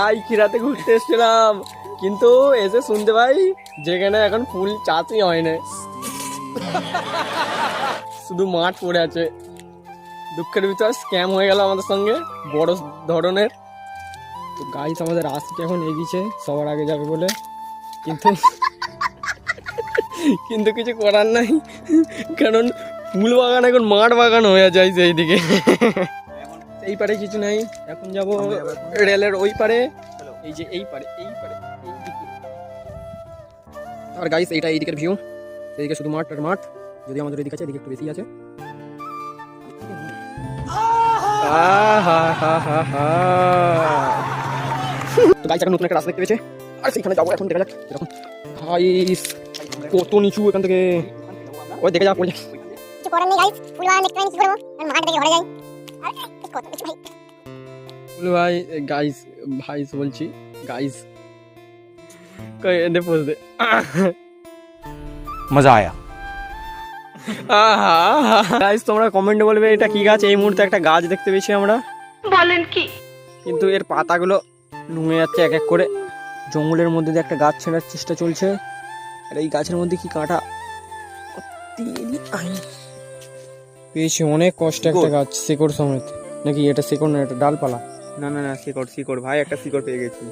ভাই খিরাতে ঘুরতে এসেছিলাম, কিন্তু এসে শুনতে পাই যেখানে এখন ফুল চাষই হয় না, শুধু মাঠ পড়ে আছে। দুঃখের ভিতর স্ক্যাম হয়ে গেল আমাদের সঙ্গে বড় ধরনের। তো গাইস আমাদের আজকে এখন এগিয়েছে সবার আগে যাবে বলে, কিন্তু কিন্তু কিছু করার নাই, কারণ ফুল বাগান এখন মাঠ বাগান হয়ে যায় সেই দিকে। এই পারে কিছু নাই, এখন যাব রেলের ওই পারে, এই যে এই পারে এই পারে এইদিকে। আর গাইস এইটা এই দিকের ভিউ, এইদিকে শুধু মাঠ আর মাঠ, যদি আমাদের এদিকে আছে এদিকে একটু বেশি আছে। তো গাইস এখন নতুন একটা রাস্তা দেখতে পেয়েছে, আর সেখানে যাবো এখন, দেখা যাক এরকম। গাইস কত নিচু এখান থেকে, ওই দেখে যা পড়ে যাক। কিছু করার নেই গাইস, ফুল বাগান দেখতে পাইনি, কি করবো, আমি মাঠ থেকে ঘরে যাই। আর কত কিছু ভাই, ভাই গাইস ভাইস বলছি গাইস, কই এনে পোজ দে। मजा आया। গাইস তোমরা কমেন্টে বলবে এটা কি গাছ। এই মুহূর্তে একটা গাছ দেখতে পেয়েছি আমরা, বলেন কি, কিন্তু এর পাতাগুলো নুয়ে যাচ্ছে এক এক করে। জঙ্গলের মধ্যে দিয়ে একটা গাছ ছেঁড়ার চেষ্টা চলছে, আর এই গাছের মধ্যে কি কাঁটা পেয়েছি, অনেক কষ্ট একটা গাছ, শিকড় সমেত। নাকি এটা শিকড় না, এটা ডালপালা। না না না, শিকড় শিকড় ভাই, একটা শিকড় পেয়ে গেছি।